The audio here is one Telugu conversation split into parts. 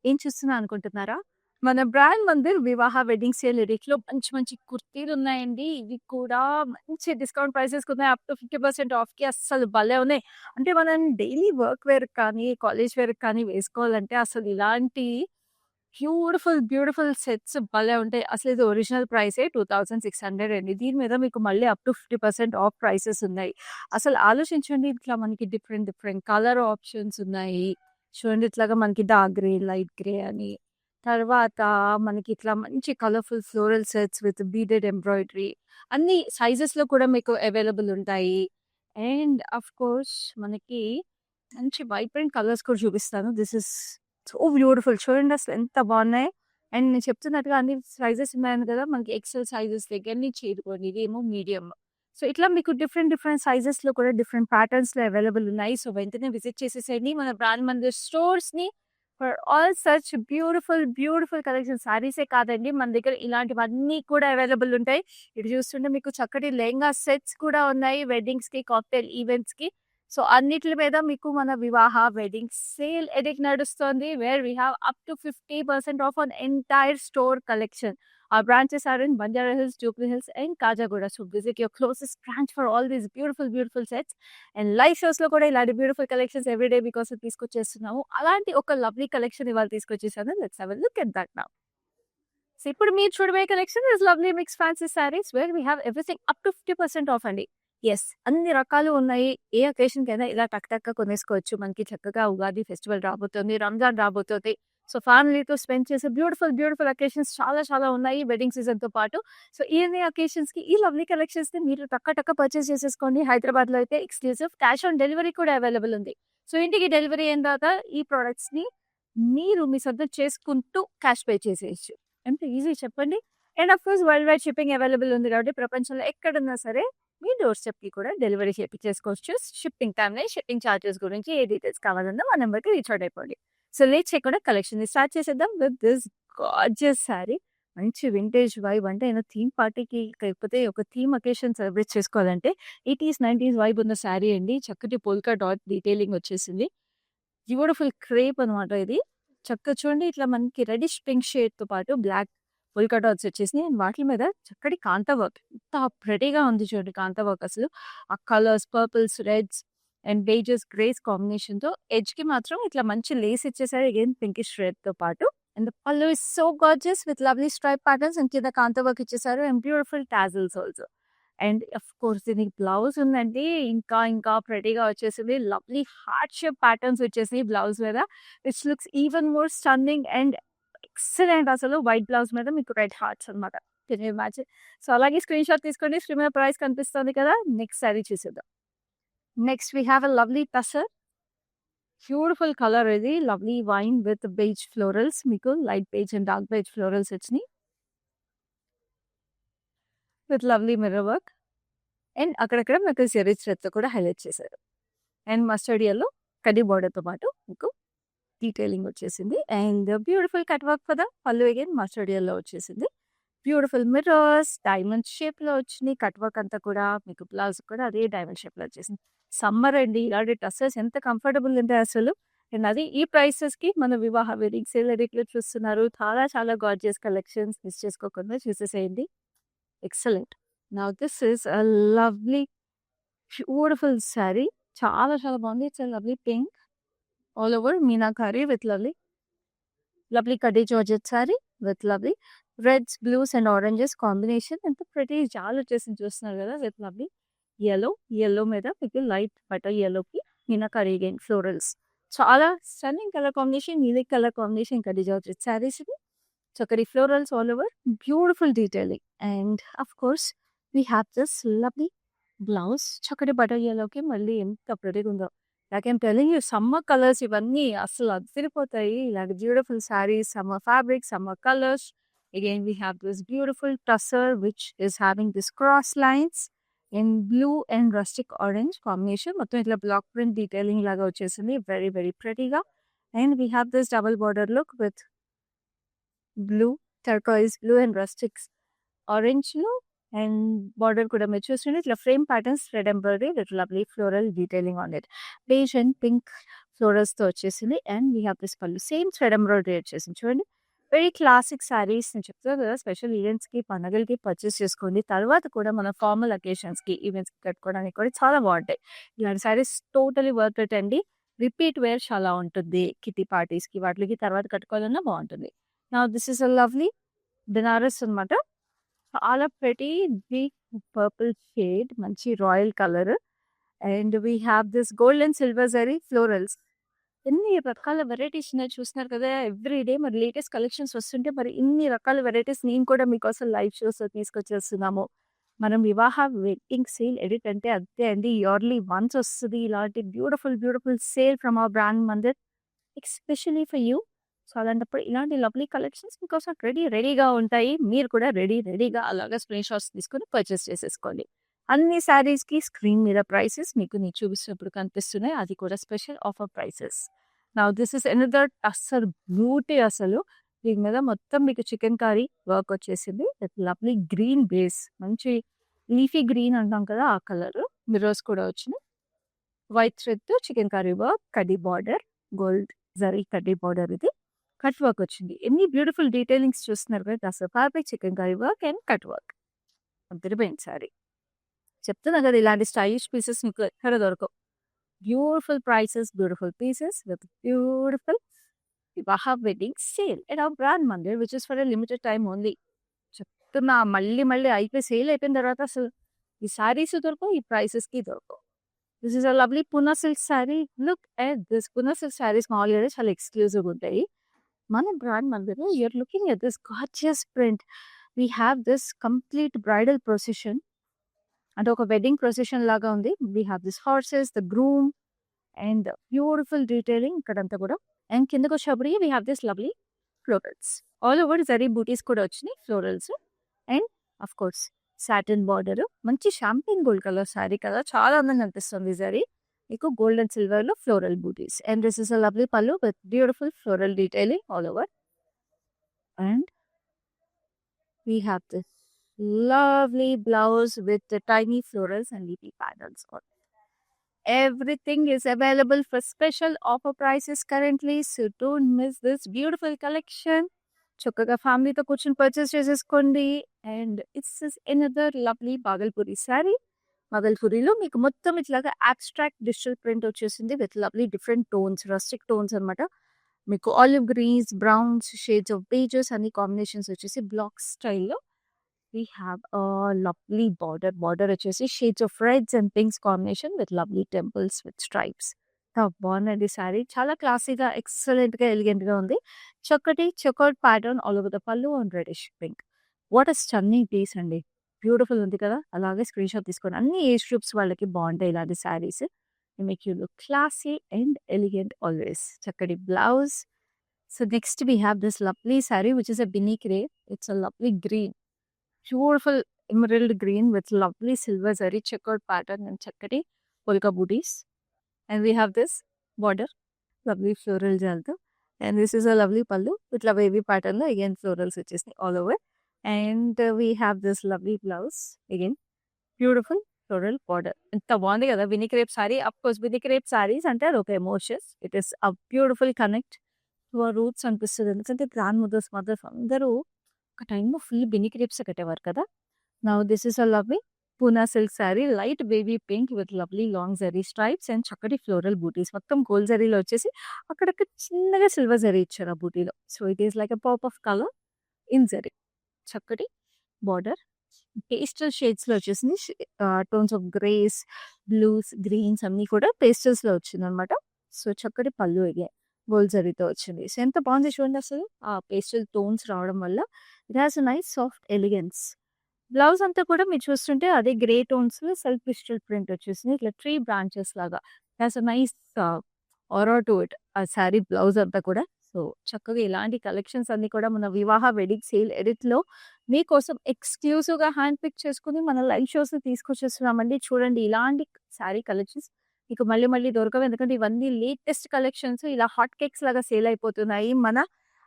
ఏం చూస్తున్నా అనుకుంటున్నారా? మన బ్రాండ్ మందిర్ వివాహ వెడ్డింగ్ సేల్ ఎడిట్‌లో మంచి మంచి కుర్తీలున్నాయండి. ఇవి కూడా మంచి డిస్కౌంట్ ప్రైసెస్‌కున్నాయి. అప్ టు 50% ఆఫ్‌కి అస్సలు భలే ఉన్నాయి. అంటే మనం డైలీ వర్క్ వేర్‌కి కానీ, కాలేజ్ వేర్‌కి కానీ వేసుకోవాలంటే అసలు ఇలాంటి బ్యూటిఫుల్, బ్యూటిఫుల్ సెట్స్ భలే ఉంటాయి. అసలిది ఒరిజినల్ ప్రైసే 2600 అండి. దీని మీద మీకు మళ్ళీ అప్ టు 50% ఆఫ్ ప్రైసెస్ ఉన్నాయి. అసలు ఆలోచించండి ఇట్లా మనకి డిఫరెంట్, డిఫరెంట్ కలర్ ఆప్షన్స్ ఉన్నాయి. చూడండి ఇట్లాగా మనకి డార్క్ గ్రే, లైట్ గ్రే అని. తర్వాత మనకి ఇట్లా మంచి colourful floral sets with beaded embroidery అన్ని సైజెస్‌లో కూడా మీకు అవైలబుల్ ఉంటాయి. అండ్ ఆఫ్ కోర్స్ మనకి మంచి వైబ్రెంట్ కలర్స్ కూడా చూపిస్తాను. This is so beautiful. చూడండి అసలు ఎంత బాగున్నాయి. అండ్ నేను చెప్తున్నట్టుగా అన్ని సైజెస్ ఉన్నాయని కదా! మనకి ఎక్సెల్ సైజెస్ దగ్గర నుంచి ఇదిగోండి ఇదేమో మీడియం. సో, ఇట్లా మీకు డిఫరెంట్, డిఫరెంట్ సైజెస్‌లో కూడా డిఫరెంట్ ప్యాటర్న్స్‌లో అవైలబుల్ ఉన్నాయి. సో, వెంటనే విజిట్ చేసేసేయండి మన బ్రాండ్ మందిర్ స్టోర్స్‌ని for all such beautiful, beautiful collections. శారీసే కాదండి మన దగ్గర ఇలాంటివన్నీ కూడా అవైలబుల్ ఉంటాయి. ఇటు చూస్తుంటే మీకు చక్కటి లెహెంగా సెట్స్ కూడా ఉన్నాయి. వెడ్డింగ్స్‌కి, కాక్టైల్ ఈవెంట్స్‌కి. సో, అన్నిట్లి మీద మీకు మన వివాహ వెడ్డింగ్ సేల్ ఎడిట్ నడుస్తోంది. Where we have up to 50% off on entire store collection. Our branches are in Banjara Hills, Jubilee Hills, and Kajagura. So visit your closest branch for all these beautiful, beautiful sets. And live shows లో కూడా ఇలాంటి బ్యూటిఫుల్ కలెక్షన్స్ ఎవ్రీ డే మీకోసం తీసుకొచ్చేస్తున్నాము. అలాంటి ఒక లవ్లీ కలెక్షన్ ఇవాళ తీసుకొచ్చేసాను. Let's have a look at that now. So ఇప్పుడు మీరు చూడబోయే collection is lovely mix fancy saris where we have everything up to 50% off అండి. యెస్, అన్ని రకాలు ఉన్నాయి. ఏ అకేషన్‌కైనా ఇలా టక్ టక్‌గా కొనేసుకోవచ్చు. మనకి చక్కగా ఉగాది ఫెస్టివల్ రాబోతోంది. రంజాన్ రాబోతోంది. సో ఫ్యామిలీతో స్పెండ్ చేసే బ్యూటిఫుల్, బ్యూటిఫుల్ అకేషన్స్ చాలా చాలా ఉన్నాయి వెడ్డింగ్ సీజన్‌తో పాటు. సో ఇన్ని అకేషన్స్‌కి ఈ లవ్లీ కలెక్షన్స్‌ని మీరు టక్క టక్క పర్చేస్ చేసేసుకోండి. హైదరాబాద్‌లో అయితే ఎక్స్‌క్లూజివ్ క్యాష్ ఆన్ డెలివరీ కూడా అవైలబుల్ ఉంది. సో ఇంటికి డెలివరీ అయిన తర్వాత ఈ ప్రొడక్ట్స్‌ని మీరు మీ సొంతం చేసుకుంటూ క్యాష్ పే చేసేయొచ్చు. ఎంత ఈజీ చెప్పండి. And of course world wide shipping available ఉంది కాబట్టి ప్రపంచంలో ఎక్కడున్నా సరే మీ డోర్ స్టెప్‌కి కూడా డెలివరీ చేపిచ్చేసుకోవచ్చు. షిప్పింగ్ టైమ్‌ని, షిప్పింగ్ చార్జెస్ గురించి ఏ డీటెయిల్స్ కావాలన్నా మా నంబర్‌కి రీచ్ అవుట్ అయిపోండి. సో లేట్ చేయకుండా కలెక్షన్‌ని స్టార్ట్ చేసేద్దాం విత్ దిస్ గార్జియస్ శారీ. మంచి వింటేజ్ వైబ్ అంటే ఏదో థీమ్ పార్టీకి లేకపోతే ఒక థీమ్ అకేషన్ సెలబ్రేట్ చేసుకోవాలంటే 80స్, 90స్ వైబ్ ఉన్న శారీ అండి. చక్కటి పోల్కా డాట్ డీటెయిలింగ్ వచ్చేసింది. బ్యూటిఫుల్ క్రేప్ అనమాట ఇది. చక్కగా చూడండి ఇట్లా మనకి రెడిష్ పింక్ షేడ్‌తో పాటు బ్లాక్ పోల్కా డాట్స్ వచ్చేసినాయి. అండ్ వాటి మీద చక్కటి కాంతా వర్క్. ఎంత ప్రెటీగా ఉంది చూడండి కాంతా వర్క్ అసలు. ఆ colours purples, reds and beiges, greys కాంబినేషన్‌తో ఎడ్జ్‌కి మాత్రం ఇట్లా మంచి లేస్ ఇచ్చేసారు. అగైన్ పింకిష్ రెడ్‌తో పాటు. అండ్ ద పల్లు is so gorgeous with lovely stripe patterns and కింద కాంతా వర్క్ ఇచ్చేసారు. And beautiful tassels also. And of course దీనికి బ్లౌజ్ ఉందండి. ఇంకా ఇంకా ప్రెటీగా వచ్చేసింది. లవ్లీ హార్ట్ షేప్ ప్యాటర్న్స్ వచ్చేసినాయి బ్లౌజ్ మీద. Which looks even more stunning and excellent అసలు. వైట్ బ్లౌజ్ మీద మీకు రెడ్ హార్ట్స్ అనమాట. Can you imagine? సో అలాగే స్క్రీన్ షాట్ తీసుకోండి. స్క్రీన్ మీద ప్రైస్ కనిపిస్తుంది కదా! నెక్స్ట్ సారీ చూసేద్దాం. Next we have a lovely tussar. Beautiful colour ఇది. Lovely wine with beige florals. మీకు light beige and dark beige florals వచ్చినాయి. With lovely mirror work. And అక్కడక్కడ మీకు జెరీ థ్రెడ్‌తో కూడా హైలైట్ చేశారు. అండ్ మస్టర్డ్ యెల్లో కడ్డీ బోర్డర్‌తో పాటు మీకు డీటెయిలింగ్ వచ్చేసింది. అండ్ బ్యూటిఫుల్ కట్ వర్క్ కదా! పళ్ళు అగైన్ మస్టర్డ్ యెల్లో వచ్చేసింది. బ్యూటిఫుల్ మిర్రర్స్ డైమండ్ షేప్‌లో వచ్చినాయి. కట్ వర్క్ అంతా కూడా మీకు బ్లౌజ్ కూడా అదే డైమండ్ షేప్‌లో వచ్చేసింది. సమ్మర్ అండి. ఇలాంటి డ్రెసెస్ ఎంత కంఫర్టబుల్ ఉంటాయి అసలు. అండ్ అది ఈ ప్రైసెస్‌కి మన వివాహ వెడ్డింగ్ సేల్ రేట్‌లో చూస్తున్నారు. చాలా చాలా గార్జియస్ కలెక్షన్స్ మిస్ చేసుకోకుండా చూసేసేయండి. Excellent. Now this is a lovely beautiful sari. చాలా చాలా బాగుంది. It's a lovely pink all over meenakari with lovely kaddi georgette sari with lovely reds, blues and oranges combination. ఎంత ప్రెటీ చాలా వచ్చేసింది చూస్తున్నారు కదా! విత్ లవ్లీ యెల్లో మీద మీకు లైట్ బటర్ యెల్లోకి మీనాకారి అగైన్ ఫ్లోరల్స్. చాలా stunning colour combination. Unique colour combination kaddi georgette saris ఇవి. చక్కటి florals all over. Beautiful detailing. And of course we have this lovely blouse. చక్కటి బటర్ యెల్లోకి మళ్ళీ ఎంత ప్రెటీగా ఉందో. Like I'm telling you summer colours ఇవన్నీ అసలు అదిరిపోతాయి. ఇలాంటి beautiful saris, summer fabric, summer colours. Again we have this beautiful tussar which is having this cross lines in blue and rustic orange combination. మొత్తం ఇట్లా బ్లాక్ ప్రింట్ డీటెయిలింగ్ లాగా వచ్చేసింది. వెరీ వెరీ ప్రెటీగా. And we have this double border look with blue, turquoise blue and రస్టిక్స్ ఆరెంజ్‌లో and border కూడా మీరు చూస్తుంటే ఇట్లా frame patterns red embroidery with lovely floral detailing on it. Beige and pink ఫ్లోరల్స్‌తో వచ్చేసింది. And we have this pallu. Same thread embroidery వచ్చేసింది. చూడండి. వెరీ క్లాసిక్ శారీస్ నేను చెప్తున్నా కదా! స్పెషల్ ఈవెంట్స్‌కి, పండగలకి పర్చేస్ చేసుకోండి. తర్వాత కూడా మన ఫార్మల్ అకేషన్స్‌కి, ఈవెంట్స్‌కి కట్టుకోవడానికి కూడా చాలా బావుంటాయి. ఇలాంటి శారీస్ టోటలీ వర్త్ ఇట్ అండి. రిపీట్ వేర్ చాలా ఉంటుంది. కిట్టి పార్టీస్‌కి వాటిలకి తర్వాత కట్టుకోవాలన్నా బావుంటుంది. Now this is a lovely Benaras అనమాట. చాలా ప్రెటీ డీప్ పర్పుల్ షేడ్ మంచి royal colour. And we have this gold and silver zari florals. ఎన్ని రకాల వెరైటీస్ ఉన్నాయో చూస్తున్నారు కదా! ఎవ్రీ డే మరి లేటెస్ట్ కలెక్షన్స్ వస్తుంటే మరి ఇన్ని రకాల వెరైటీస్ నేను కూడా మీకోసం లైవ్ షోస్‌లో తీసుకొచ్చేస్తున్నాము. మనం వివాహ వెడ్డింగ్ సేల్ ఎడిట్ అంటే అంతే అండి. ఇయర్లీ వన్స్ వస్తది. ఇలాంటి beautiful, beautiful sale from our brand Mandir especially for you. So, అలాంటప్పుడు ఇలాంటి లవ్లీ కలెక్షన్స్ మీకోసం రెడీగా ఉంటాయి. మీరు కూడా రెడీగా అలాగా స్క్రీన్ షాట్స్ తీసుకొని పర్చేస్ చేసేసుకోండి. అన్ని శారీస్‌కి స్క్రీన్ మీద ప్రైసెస్ మీకు నేను చూపిస్తున్నప్పుడు కనిపిస్తున్నాయి. అది కూడా special offer prices. Now this is another tussar beauty అసలు. దీని మీద మొత్తం మీకు చికెన్‌కారీ వర్క్ వచ్చేసింది. With lovely green base. మంచి లీఫీ గ్రీన్ అంటాం కదా! ఆ కలర్. మిర్రర్స్ కూడా వచ్చినాయి. వైట్ థ్రెడ్‌తో చికెన్‌కారీ వర్క్, కడ్డీ బార్డర్, గోల్డ్ జరీ కడ్డీ బార్డర్ ఇది. కట్ వర్క్ వచ్చింది. ఎన్ని బ్యూటిఫుల్ డీటెయిలింగ్స్ చూస్తున్నారు కదా! అసలు fabric chikankari work and cut work. అదిరిపోయింది సారీ. చెప్తున్నా కదా! ఇలాంటి స్టైలిష్ పీసెస్ మీకు ఎక్కడ దొరకవు. Beautiful prices, beautiful pieces with beautiful Vivaha wedding sale at our brand Mandir which is for a limited time only. చెప్తున్నా మళ్ళీ అయిపోయి సేల్ అయిపోయిన తర్వాత అసలు ఈ సారీస్ దొరకవు. ఈ ప్రైసెస్‌కి దొరకవు. This is a lovely Poona silk sari. Look at this Poona silk saris మామూలుగానే చాలా ఎక్స్‌క్లూజివ్‌గా ఉంటాయి. మన బ్రాండ్ మందిర్‌లో you are looking at this gorgeous print. We have this complete bridal procession. అంటే ఒక వెడ్డింగ్ ప్రొసెషన్ లాగా ఉంది. We have this horses, the groom and beautiful detailing ఇక్కడంతా కూడా. అండ్ కిందకొచ్చేటప్పటికి we have this lovely florals. All over zari butis కూడా వచ్చినాయి florals. And of course satin border. మంచి షాంపెయిన్ గోల్డ్ కలర్ సారీ కదా! చాలా అందంగా అనిపిస్తుంది ఈ జరీ. మీకు గోల్డ్ అండ్ సిల్వర్‌లో floral butis. And this is a lovely pallu with beautiful floral detailing all over. And we have this lovely blouse with the tiny florals and leafy patterns on it. Everything is available for special offer prices currently, so don't miss this beautiful collection. చక్కగా ఫ్యామిలీతో కూర్చొని పర్చేస్ చేసేసుకోండి. And it's another lovely Bhagalpuri sari. బాగల్పూరిలో మీకు మొత్తం ఇట్లాగా అబ్స్ట్రాక్ట్ డిజిటల్ ప్రింట్ వచ్చేసింది with lovely different tones, rustic tones అనమాట. మీకు olive greens, browns, shades of beiges అన్ని కాంబినేషన్స్ వచ్చేసి బ్లాక్ స్టైల్‌లో. We have a lovely border. Border వచ్చేసి shades of reds and pinks combination with lovely temples with stripes. బాగుందండి సారీ. చాలా క్లాసీగా, ఎక్సలెంట్‌గా, ఎలిగెంట్‌గా ఉంది. చక్కటి chequered pattern all over the pallu and reddish pink. What a stunning piece అండి. బ్యూటిఫుల్ ఉంది కదా! అలాగే స్క్రీన్ షాట్ తీసుకోండి. అన్ని ఏజ్ గ్రూప్స్ వాళ్ళకి బాగుంటాయి ఇలాంటి saris. Make you look classy and elegant always. చక్కటి blouse. So next we have this lovely saree which is a beanie crepe. It's a lovely green. Beautiful emerald green with lovely silver zari checkered pattern and చక్కటి polka booties. And we have this border, lovely floral jalto. And this is a lovely pallu with la wavy pattern lo again florals వచ్చేసి all over. And we have this lovely blouse again beautiful floral border. ఎంత బాగుంది కదా! Binny crepe sari. Of course Binny crepe saris అంటే అదొక emotions. It is a beautiful connect to our roots అనిపిస్తది. ఎందుకంటే గ్రాండ్ మదర్స్ అందరూ ఒక టైమ్‌లో ఫుల్ బినీ క్రేప్సే కట్టేవారు కదా! Now this is a lovely Poona silk sorry. Light baby pink with lovely long zari stripes and చక్కటి ఫ్లోరల్ బూటీస్. మొత్తం గోల్డ్ జరీలో వచ్చేసి అక్కడక్కడ చిన్నగా సిల్వర్ జరీ ఇచ్చారు ఆ బూటీలో. So it is like a pop of colour in zari. చక్కటి బార్డర్. పేస్టల్ షేడ్స్‌లో వచ్చేసింది. Tones of greys, blues, greens అన్నీ కూడా పేస్టల్స్‌లో వచ్చిందనమాట. సో చక్కటి పల్లు అగైన్ గోల్డ్ జరీతో వచ్చింది. సో ఎంత బాగుంది చూడండి అసలు. ఆ పేస్టల్ టోన్స్ రావడం వల్ల it has a nice soft elegance. Blouse అంతా కూడా మీరు చూస్తుంటే అదే గ్రే టోన్స్‌లో సెల్ఫ్ డిజిటల్ ప్రింట్ వచ్చేసింది. ఇట్లా ట్రీ బ్రాంచెస్ లాగా. It has a nice aura to it. ఆ సారీ బ్లౌజ్ అంతా కూడా. సో చక్కగా ఇలాంటి కలెక్షన్స్ అన్నీ కూడా మన వివాహ వెడ్డింగ్ సేల్ ఎడిట్‌లో మీకోసం ఎక్స్‌క్లూజివ్‌గా హ్యాండ్ పిక్ చేసుకొని మన లైవ్ షోస్‌ని తీసుకొచ్చేస్తున్నామండి. చూడండి ఇలాంటి సారీ కలెక్షన్స్ మీకు మళ్ళీ దొరకవు. ఎందుకంటే ఇవన్నీ లేటెస్ట్ కలెక్షన్స్ ఇలా హాట్ కేక్స్ లాగా సేల్ అయిపోతున్నాయి. మన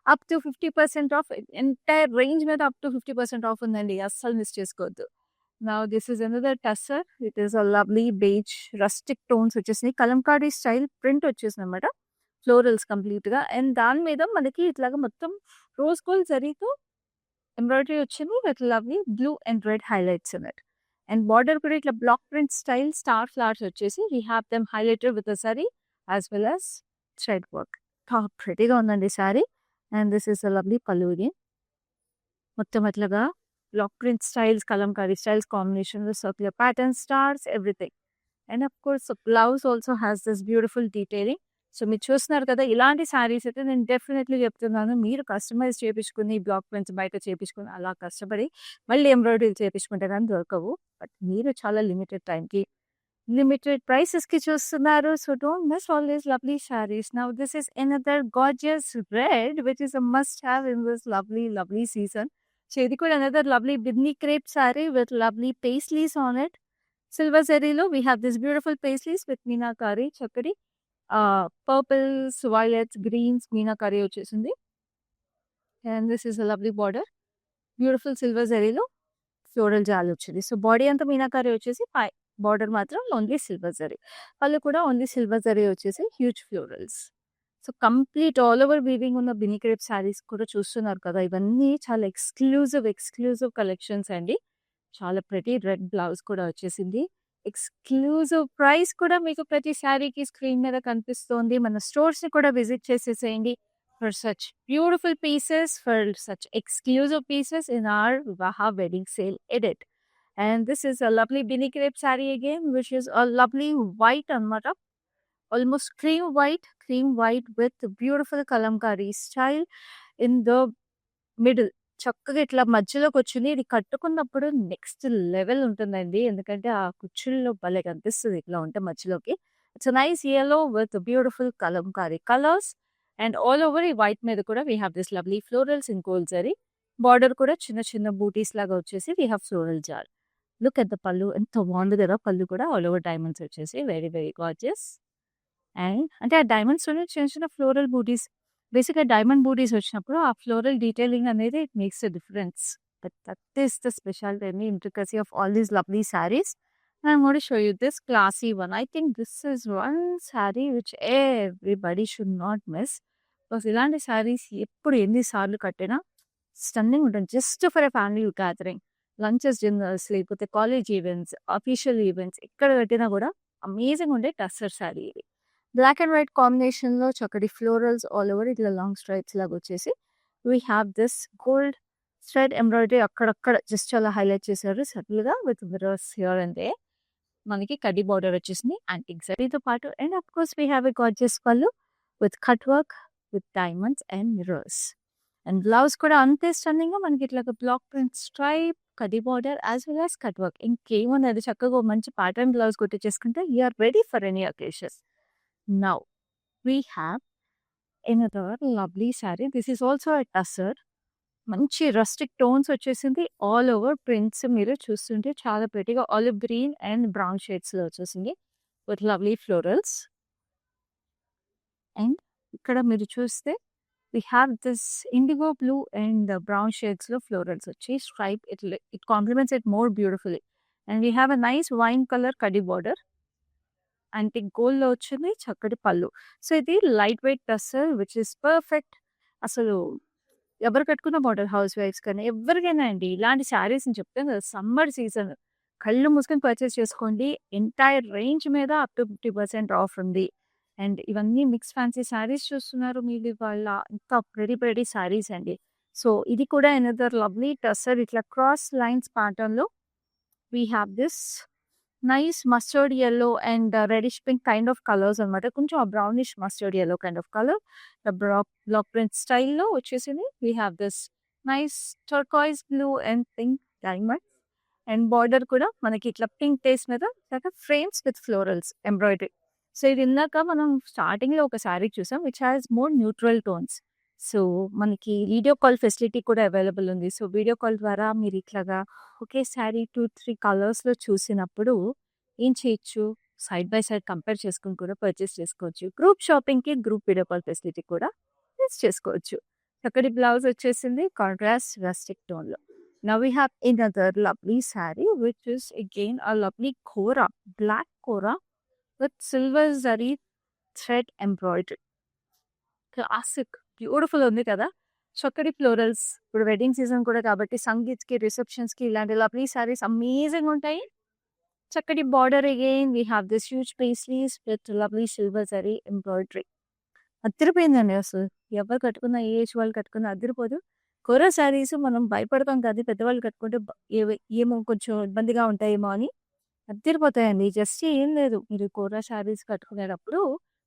up to 50% off entire range మీద అప్ టు 50% ఆఫ్ ఉందండి. అస్సలు మిస్ చేసుకోవద్దు. Now this is another tussar. It is a lovely beige rustic tones వచ్చేసినాయి. కలంకారీ స్టైల్ ప్రింట్ వచ్చేసిందనమాట. ఫ్లోరల్స్ కంప్లీట్‌గా. అండ్ దాని మీద మనకి ఇట్లాగా మొత్తం రోజ్ గోల్డ్ జరీతో ఎంబ్రాయిడరీ వచ్చింది with lovely blue and red highlights in it. And border కూడా ఇట్లా block print style star flowers వచ్చేసి we have them highlighted with the sari as well as thread work. ప్రెటీగా ఉందండి sari. And this is a lovely pallu again. మొత్తం అట్లాగా block print styles, kalamkari styles combination with circular pattern, stars, everything. And of course blouse also has this beautiful detailing. So మీరు చూస్తున్నారు కదా, ఇలాంటి శారీస్ అయితే నేను డెఫినెట్లీ చెప్తున్నాను, మీరు కస్టమైజ్ చేపించుకుని బ్లాక్ ప్రింట్స్ బయట చేపించుకుని అలా కష్టపడి మళ్ళీ ఎంబ్రాయిడరీ చేపించుకుంటే కానీ దొరకవు. బట్ మీరు చాలా లిమిటెడ్ టైంకి లిమిటెడ్ ప్రైసెస్కి చూస్తున్నారు. So don't miss all these lovely saris. Now this is another gorgeous red which is a must have in this lovely season. So ఇది కూడా another lovely Binny crepe sari with lovely paisleys on it. Silver జరీలో we have this beautiful paisleys with meenakari చక్కటి పర్పుల్స్, వైలెట్స్, గ్రీన్స్ మీనాకారి వచ్చేసింది. And this is a lovely border. Beautiful silver జరీలో ఫ్లోరల్ జాల్ వచ్చింది. సో బాడీ అంతా మీనాకారి వచ్చేసి పై బార్డర్ మాత్రం ఓన్లీ సిల్వర్ జరీ. వాళ్ళు కూడా ఓన్లీ సిల్వర్ జరీ వచ్చేసి huge florals. So complete all over weaving ఉన్న బినీ క్రేప్ శారీస్ కూడా చూస్తున్నారు కదా, ఇవన్నీ చాలా ఎక్స్క్లూజివ్ కలెక్షన్స్ అండి. చాలా ప్రతి రెడ్ బ్లౌజ్ కూడా వచ్చేసింది. ఎక్స్క్లూజివ్ ప్రైస్ కూడా మీకు ప్రతి శారీకి స్క్రీన్ మీద కనిపిస్తోంది. మన స్టోర్స్ని కూడా విజిట్ చేసేసేయండి for such beautiful pieces, for such exclusive pieces in our Vivaha wedding sale edit. And this is a lovely Bini crepe saree again, which is a lovely white anamata, almost cream white with beautiful kalamkari style in the middle. చక్కగా ఇట్లా మధ్యలోకి వచ్చింది. ఇది కట్టుకున్నప్పుడు నెక్స్ట్ లెవెల్ ఉంటుందండి. ఎందుకంటే ఆ కుచ్చుల్లో భలే కనిపిస్తుంది ఇట్లా ఉంటే మధ్యలోకి. It's nice yellow with beautiful Kalamkari colours. And all over ఈ వైట్ మీద కూడా we have this lovely florals in gold zari. Border కూడా చిన్న చిన్న బూటీస్ లాగా వచ్చేసి వీ హ్యావ్ ఫ్లోరల్ జార్. లుక్ ఎట్ ద పళ్ళు, ఎంత బాగుంది కదా. పళ్ళు కూడా ఆల్ ఓవర్ డైమండ్స్ వచ్చేసి వెరీ గార్జియస్. అండ్ అంటే ఆ డైమండ్స్‌లోనే చిన్న చిన్న ఫ్లోరల్ బూటీస్. బేసిక్‌గా డైమండ్ బూటీస్ వచ్చినప్పుడు ఆ ఫ్లోరల్ డీటెయిలింగ్ అనేది it makes a difference. But that is the speciality and intricacy of all these lovely saris. I'm going to show you this classy one. I think this is one sorry which everybody should not miss. Because ఇలాంటి సారీస్ ఎప్పుడు ఎన్ని సార్లు కట్టినా స్టన్నింగ్ ఉంటుంది. Just for a family gathering, lunches, dinners, లేకపోతే కాలేజ్ ఈవెంట్స్, అఫీషియల్ ఈవెంట్స్ ఎక్కడ కట్టినా కూడా అమేజింగ్ ఉండే టస్సర్ శారీ ఇది. బ్లాక్ అండ్ వైట్ కాంబినేషన్లో చక్కటి ఫ్లోరల్స్ ఆల్ ఓవర్ ఇట్లా లాంగ్ స్ట్రైప్స్ లాగా వచ్చేసి we have this gold thread embroidery అక్కడక్కడ జస్ట్ అలా హైలైట్ చేశారు సటిల్గా with mirrors here and there. మనకి కడ్డీ బార్డర్ వచ్చేసింది యాంటిక్ జరీతో పాటు. And of course we have a gorgeous pallu with cut work with diamonds and mirrors. And blouse కూడా అంతే స్టన్నింగ్గా మనకి ఇట్లా block print stripe, kaddi border as well as cut work. ఇంకేమన్నది చక్కగా మంచి ప్యాటర్న్ బ్లౌజ్ కుట్టించేసుకుంటే you're ready for any occasions. Now we have another lovely saree. This is also a tussar. మంచి రస్టిక్ టోన్స్ వచ్చేసింది. ఆల్ ఓవర్ ప్రింట్స్ మీరు చూస్తుంటే చాలా ప్రెటీగా ఆలివ్ గ్రీన్ అండ్ బ్రౌన్ షేడ్స్లో వచ్చేసింది విత్ లవ్లీ ఫ్లోరల్స్. అండ్ ఇక్కడ మీరు చూస్తే we have this indigo blue and brown shades of florals వచ్చి stripe. It complements it more beautifully. And we have a nice wine color కడ్డీ border. యాంటిక్ గోల్డ్‌లో వచ్చింది చక్కటి పళ్ళు. సో ఇది light weight tussar which is perfect. అసలు ఎవరు కట్టుకున్న బార్డర్, హౌస్ వైఫ్స్ కానీ ఎవరికైనా అండి ఇలాంటి శారీస్ నేను చెప్తాను కదా, సమ్మర్ సీజన్ కళ్ళు మూసుకొని పర్చేస్ చేసుకోండి. ఎంటైర్ రేంజ్ మీద అప్ టు 50% ఆఫ్ ఉంది. అండ్ ఇవన్నీ మిక్స్ ఫ్యాన్సీ శారీస్ చూస్తున్నారు మీరు ఇవాళ. ఇంకా ప్రెటీ శారీస్ అండి. సో ఇది కూడా అనదర్ లవ్లీ టస్సర్ ఇట్లా క్రాస్ లైన్స్ ప్యాటర్న్‌లో we have this nice mustard yellow and reddish pink kind of colours అనమాట. కొంచెం ఆ brownish mustard yellow kind of colour black print స్టైల్‌లో వచ్చేసింది. We have this nice turquoise blue and pink diamond. And border కూడా మనకి ఇట్లా పింక్ టేస్ట్ మీద frames with florals embroidery. So ఇది ఇందాక మనం స్టార్టింగ్‌లో ఒక శారీ చూసాం which has more neutral tones. So మనకి వీడియో కాల్ ఫెసిలిటీ కూడా అవైలబుల్ ఉంది. సో వీడియో కాల్ ద్వారా మీరు ఇట్లాగా ఒకే శారీ 2-3 కలర్స్‌లో చూసినప్పుడు ఏం చేయొచ్చు, సైడ్ బై సైడ్ కంపేర్ చేసుకొని కూడా పర్చేస్ చేసుకోవచ్చు. గ్రూప్ షాపింగ్‌కి గ్రూప్ వీడియో కాల్ ఫెసిలిటీ కూడా యూజ్ చేసుకోవచ్చు. చక్కటి బ్లౌజ్ వచ్చేసింది కాంట్రాస్ట్ రస్టిక్ టోన్‌లో. Now we have another lovely sari which is again a lovely kora, black kora with silver zari thread embroidery. Classic beautiful ఉంది కదా! చక్కటి ఫ్లోరల్స్ ఇప్పుడు వెడ్డింగ్ సీజన్ కూడా కాబట్టి సంగీత్‌కి, రిసెప్షన్స్‌కి ఇలాంటి లవ్లీ శారీస్ అమేజింగ్ ఉంటాయి. చక్కటి border again we have this huge pastries with lovely silver zari embroidery. అదిరిపోయిందండి అసలు. ఎవరు కట్టుకున్న ఏ ఏజ్ వాళ్ళు కట్టుకున్న అదిరిపోదు. కోరా శారీస్ మనం భయపడతాం కానీ పెద్దవాళ్ళు కట్టుకుంటే ఏమో కొంచెం ఇబ్బందిగా ఉంటాయేమో అని అద్దిరిపోతాయండి. జస్ట్ ఏం లేదు. మీరు కోరా శారీస్ కట్టుకునేటప్పుడు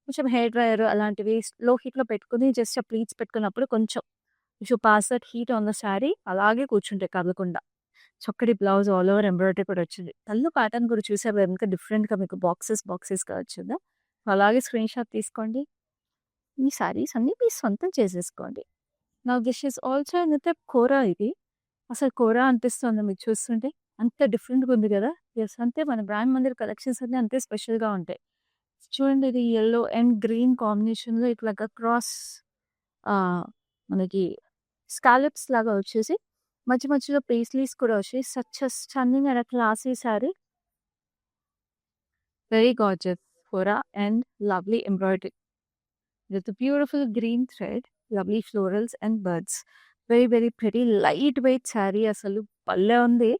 కొంచెం హెయిర్ డ్రైయర్ అలాంటివి లో హీట్‌లో పెట్టుకొని జస్ట్ ఆ ప్లీట్స్ పెట్టుకున్నప్పుడు కొంచెం you should pass that heat on the sari అలాగే కూర్చుంటాయి కదలకుండా. చక్కటి బ్లౌజ్ ఆల్ ఓవర్ ఎంబ్రాయిడరీ కూడా వచ్చింది. పళ్ళు ప్యాటర్న్ కూడా చూసారు ఎంత డిఫరెంట్‌గా మీకు బాక్సెస్‌గా వచ్చిందో. అలాగే స్క్రీన్‌షాట్ తీసుకోండి. ఈ శారీస్ అన్నీ మీ సొంతం చేసేసుకోండి. Now this is also another kora ఇది. అసలు కోరా అనిపిస్తుంది మీకు చూస్తుంటే. అంత డిఫరెంట్‌గా ఉంది గదా! యెస్. అంతే మన బ్రాండ్ మందిర్ కలెక్షన్స్ అన్నీ అంతే స్పెషల్‌గా ఉంటాయి. చూడండి ఇది యెల్లో అండ్ గ్రీన్ కాంబినేషన్‌లో ఇట్లాగా క్రాస్ ఆహ్, మనకి స్కాలప్స్ లాగా వచ్చేసి మధ్య మధ్యలో పేస్లీస్ కూడా వచ్చాయి. Such a stunning and a classy sari. Very gorgeous kora and lovely embroidery. With a beautiful green thread, lovely florals and birds. Very, very pretty, lightweight saree అసలు భలే ఉంది.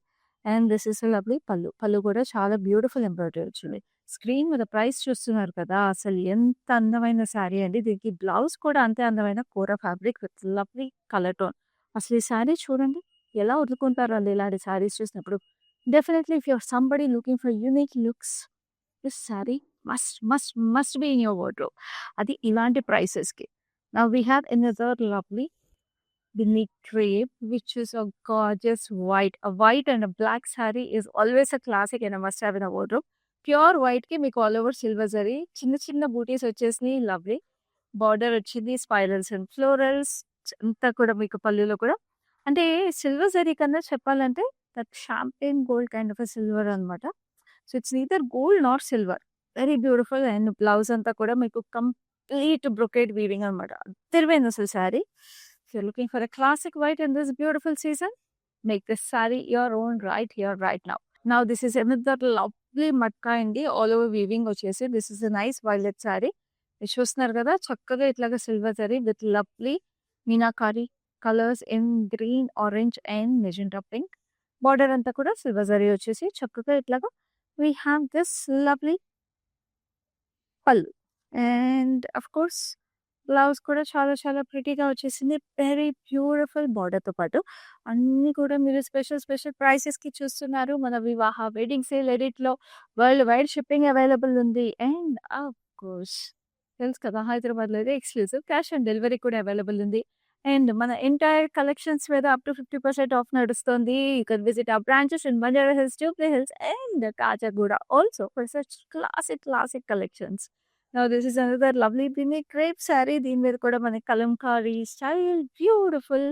And this is a lovely పల్లు. పల్లు కూడా చాలా బ్యూటిఫుల్ ఎంబ్రాయిడరీ వచ్చింది. స్క్రీన్ మీద ప్రైస్ చూస్తున్నారు కదా! అసలు ఎంత అందమైన శారీ అండి. దీనికి బ్లౌజ్ కూడా అంతే అందమైన kora fabric with lovely colour tone. అసలు ఈ శారీ చూడండి ఎలా వదులుకుంటారండి ఇలాంటి శారీస్ చూసినప్పుడు. Definitely if you are somebody looking for unique looks this sari must be in your wardrobe. అది ఇలాంటి ప్రైసెస్‌కి. Now we have another lovely beneath crepe, which is a gorgeous white. A white and a black saree is always a classic and a must have in a wardrobe. Pure వైట్‌కి మీకు ఆల్ ఓవర్ సిల్వర్ జరీ చిన్న చిన్న బూటీస్ వచ్చేసినాయి. లవ్లీ బార్డర్ వచ్చింది. స్పైరల్స్ అండ్ ఫ్లోరల్స్ అంతా కూడా మీకు పళ్ళులో కూడా అంటే సిల్వర్ జరీ కన్నా చెప్పాలంటే that champagne gold kind of a silver అనమాట. So it's neither gold not silver. Very beautiful and blouse అంతా కూడా మీకు కంప్లీట్ బ్రొకేడ్ వీవింగ్ అనమాట. అదిరిపోయింది అసలు sari. If you're looking for a classic white in this beautiful season, make this saree your own right here, right now. Now, this is another lovely matka అండి. ఆల్ ఓవర్ వీవింగ్ వచ్చేసి this is a nice violet sari. మీరు చూస్తున్నారు కదా చక్కగా ఇట్లాగా silver zari with lovely meenakari colours in green, orange and magenta pink. Border అంతా కూడా సిల్వర్ జరీ వచ్చేసి చక్కగా ఇట్లాగా వీ హ్యావ్ దిస్ లవ్లీ పళ్ళు. అండ్ ఆఫ్ కోర్స్ బ్లౌజ్ కూడా చాలా చాలా ప్రిటీగా వచ్చేసింది. వెరీ బ్యూటిఫుల్ బార్డర్‌తో పాటు. అన్నీ కూడా మీరు స్పెషల్ ప్రైసెస్‌కి చూస్తున్నారు. మన వివాహ వెడ్డింగ్ సేల్ ఎడిట్‌లో వరల్డ్ వైడ్ షిప్పింగ్ అవైలబుల్ ఉంది. అండ్ ఆఫ్ కోర్స్ తెలుసు కదా! హైదరాబాద్‌లో అయితే ఎక్స్‌క్లూజివ్ క్యాష్ ఆన్ డెలివరీ కూడా అవైలబుల్ ఉంది. అండ్ మన ఎంటైర్ కలెక్షన్స్ మీద అప్ టు 50% ఆఫ్ నడుస్తుంది. You can visit our branches in Banjara Hills, Jubilee Hills and Khajaguda also for such classic collections. Now this is another lovely beanie crepe saree. దీని మీద కూడా మనకి kalamkari style beautiful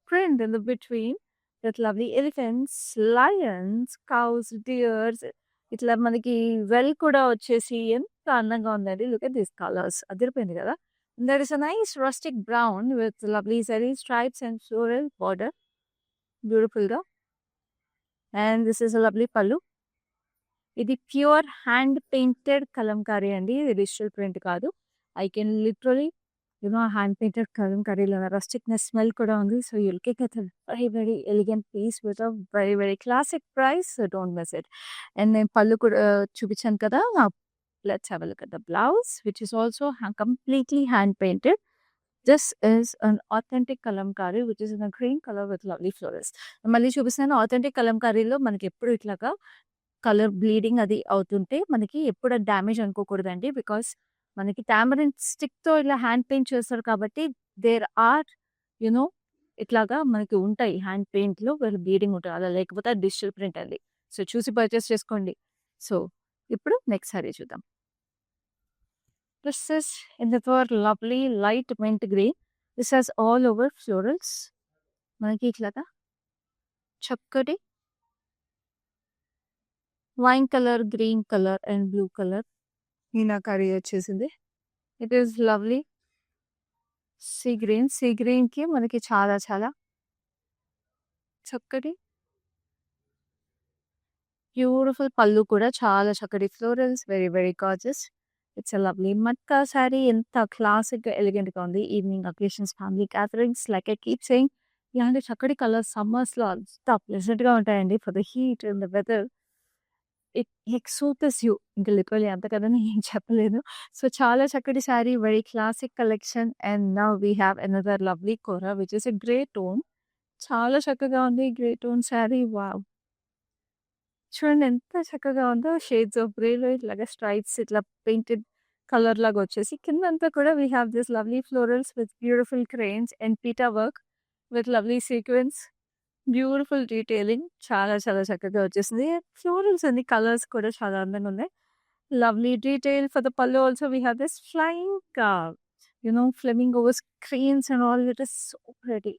print in the between with lovely elephants, lions, cows, deers ఇట్లా మనకి వెల్ కూడా వచ్చేసి ఎంత అందంగా ఉందండి. లుక్ ఎట్ దిస్ కలర్స్ అదిరిపోయింది కదా! There is a nice rustic brown with lovely zari stripes and floral border బ్యూటిఫుల్‌గా. And this is a lovely pallu. ఇది ప్యూర్ హ్యాండ్ పెయింటెడ్ కలంకారీ అండి. ఇది డిజిటల్ ప్రింట్ కాదు. I can literally hand painted కలంకారీలో రస్టిక్‌నెస్ స్మెల్ కూడా ఉంది. So you will get a very elegant piece with a very classic price. So don't miss it. And నేను పళ్ళు కూడా చూపించాను కదా! Let's have a look at the blouse which is also completely hand painted. This is an authentic Kalamkari which is in a green colour with lovely florals. మళ్ళీ చూపిస్తున్నాను. ఆథెంటిక్ కలంకారీలో మనకి ఎప్పుడు ఇట్లాగా కలర్ బ్లీడింగ్ అది అవుతుంటే మనకి ఎప్పుడు అది డ్యామేజ్ అనుకోకూడదండి. బికాస్ మనకి టామరిన్ స్టిక్‌తో ఇలా హ్యాండ్ పెయింట్ చేస్తారు కాబట్టి దేర్ ఆర్ యూ నో ఇట్లాగా మనకి ఉంటాయి హ్యాండ్ పెయింట్‌లో బ్లీడింగ్ ఉంటది. అలా లేకపోతే అది డిజిటల్ ప్రింట్ అండి. సో చూసి పర్చేస్ చేసుకోండి. సో ఇప్పుడు నెక్స్ట్ సారీ చూద్దాం. This is another lovely light mint green. This has all over florals. మనకి ఇట్లాగా చక్కటి wine colour, green colour and blue colour meenakari వచ్చేసింది. It is lovely sea green. Sea గ్రీన్‌కి మనకి చాలా చాలా చక్కటి బ్యూటిఫుల్ పళ్ళు కూడా చాలా చక్కటి florals very gorgeous. It's a lovely matka sari. ఎంత క్లాసిక్‌గా, ఎలిగెంట్‌గా ఉంది. Evening occasions, family gatherings like I keep saying ఇలాంటి చక్కటి కలర్స్ సమ్మర్స్‌లో అంత ప్లెజెంట్‌గా ఉంటాయండి. For the heat and the weather it suits you. ఇంక లిటరల్లీ అంతకన్నా ఏం చెప్పలేను. సో, చాలా చక్కటి sari, very classic collection. And now we have another lovely kora which is a grey tone. చాలా చక్కగా ఉంది గ్రే టోన్ శారీ. వావ్! చూడండి ఎంత చక్కగా ఉందో. షేడ్స్ ఆఫ్ గ్రేలో ఇట్లాగా స్ట్రైప్స్ ఇట్లా పెయింటెడ్ కలర్ లాగా వచ్చేసి కిందంతా కూడా we have this lovely florals with beautiful cranes and పీటా work with lovely sequence. Beautiful detailing. చాలా చాలా చక్కగా వచ్చేసింది. ఫ్లోరల్స్ అన్ని కలర్స్ కూడా చాలా అందంగా ఉన్నాయి. Lovely detail for the pallu also we have this flying flamingos, cranes and all. It is so pretty.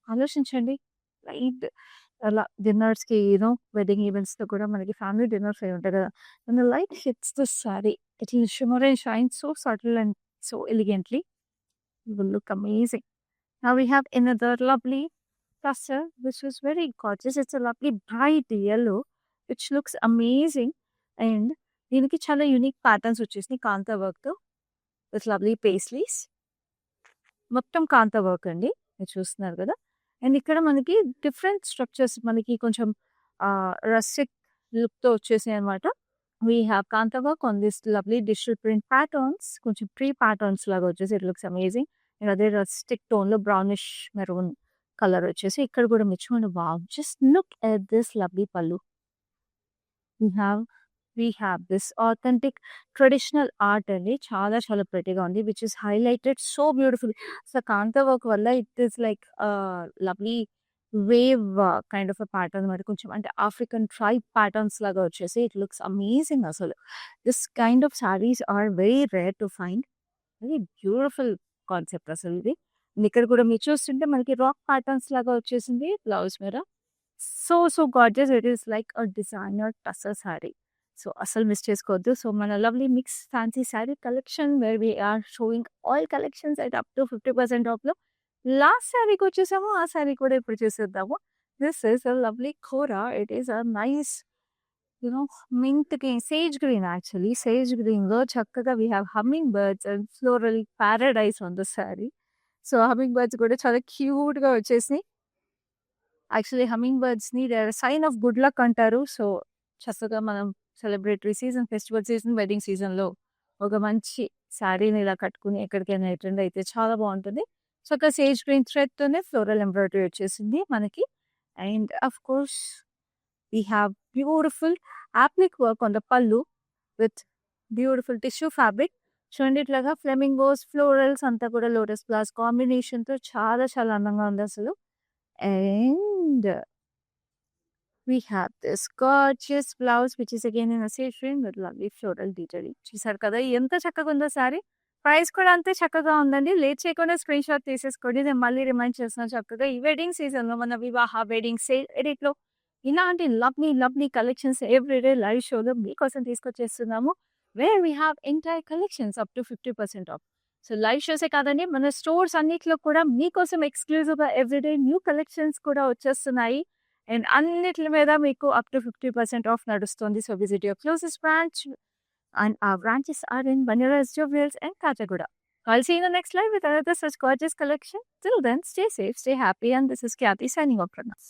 ఆలోచించండి. లైట్ అలా డిన్నర్స్‌కి వెడ్డింగ్ ఈవెంట్స్‌లో కూడా మనకి ఫ్యామిలీ డిన్నర్స్ అయి ఉంటాయి కదా! when the light hits the saree, it will shimmer and shine so subtle and so elegantly. It will look amazing. Now we have another lovely cluster which is very gorgeous. It's a lovely bright yellow which looks amazing. And దీనికి చాలా యూనిక్ ప్యాటర్న్స్ వచ్చేసినాయి కాంతా వర్క్‌తో విత్ లవ్లీ పేస్లీస్. మొత్తం కాంతా వర్క్ అండి. మీరు చూస్తున్నారు కదా! అండ్ ఇక్కడ మనకి డిఫరెంట్ స్ట్రక్చర్స్ మనకి కొంచెం రస్టిక్ లుక్‌తో వచ్చేసాయన్నమాట. We have kantha work on this lovely digital print patterns. కొంచెం ట్రీ ప్యాటర్న్స్ లాగా వచ్చేసి ఇట్ లుక్స్ అమేజింగ్. అండ్ అదే రస్టిక్ టోన్‌లో బ్రౌనిష్ మెరూన్ కలర్ వచ్చేసి ఇక్కడ కూడా మీరు చూడండి. Wow! Just look at this lovely pallu. We have we have this authentic traditional art అండి. చాలా చాలా ప్రెటీగా ఉంది. Which is highlighted so beautifully. So kantha work వల్ల it is like lovely wave kind of a pattern మరి కొంచెం అంటే ఆఫ్రికన్ ట్రైబ్ ప్యాటర్న్స్ లాగా వచ్చేసి ఇట్ లుక్స్ అమేజింగ్ అసలు. This kind of saris are very rare to find. Very beautiful concept అసలు ఇది. ఇక్కడ కూడా మీరు చూస్తుంటే మనకి రాక్ ప్యాటర్న్స్ లాగా వచ్చేసింది బ్లౌజ్ మీద. So gorgeous. It is like a designer tussar sari. So అస్సలు మిస్ చేసుకోవద్దు. సో మన lovely mix fancy sari collection where we are showing all collections at up to 50% ఆఫ్‌లో. లాస్ట్ శారీకి వచ్చేసాము. ఆ శారీ కూడా ఇప్పుడు చూసేద్దాము. This is a lovely kora. It is a nice mint green, sage green actually. Sage గ్రీన్‌లో చక్కగా we have hummingbirds and floral paradise on the sari. So hummingbirds కూడా చాలా క్యూట్‌గా వచ్చేసినాయి. యాక్చువల్లీ హమ్మింగ్ బర్డ్స్‌ని they are sign of good luck అంటారు. సో చక్కగా మనం celebratory season, festival season, wedding సీజన్‌లో ఒక మంచి శారీని ఇలా కట్టుకొని ఎక్కడికైనా అటెండ్ అయితే చాలా బాగుంటుంది. చక్కగా సేజ్ గ్రీన్ థ్రెడ్‌తోనే ఫ్లోరల్ ఎంబ్రాయిడరీ వచ్చేసింది మనకి. And of course we have beautiful అప్లిక్ work on the పల్లు విత్ బ్యూటిఫుల్ టిష్యూ ఫ్యాబ్రిక్. చూడండి ఇట్లాగా ఫ్లెమింగోస్, ఫ్లోరల్స్ అంతా కూడా లోటస్ ఫ్లవర్స్ కాంబినేషన్‌తో చాలా చాలా అందంగా ఉంది అసలు. And we have this gorgeous blouse which is again in a sage green with lovely floral detailing. చూసారు కదా ఎంత చక్కగా ఉందో శారీ. ప్రైస్ కూడా అంతే చక్కగా ఉందండి. లేట్ చేయకుండా స్క్రీన్ షాట్ తీసేసుకోండి. నేను మళ్ళీ రిమైండ్ చేస్తున్నాను చక్కగా ఈ వెడ్డింగ్ సీజన్‌లో మన వివాహ వెడ్డింగ్ సేల్ ఎడిట్‌లో ఇలాంటి లవ్లీ కలెక్షన్స్ ఎవ్రీడే లైవ్ షోలో మీకోసం తీసుకొచ్చేస్తున్నాము. Where we have entire collections up to 50% off. So live షోసే కాదండి మన స్టోర్స్ అన్నిట్లో కూడా మీకోసం ఎక్స్క్లూజివ్‌గా ఎవ్రీడే న్యూ కలెక్షన్స్ కూడా వచ్చేస్తున్నాయి. అండ్ అన్నిట్ల మీద మీకు అప్ టు 50% ఆఫ్ నడుస్తుంది. So visit your closest branch and our branches are in Banaras, Jubilees and Kachagura. I'll see you in the next live with another such gorgeous collection. Till then, stay safe, stay happy, and this is Khyati signing off from us.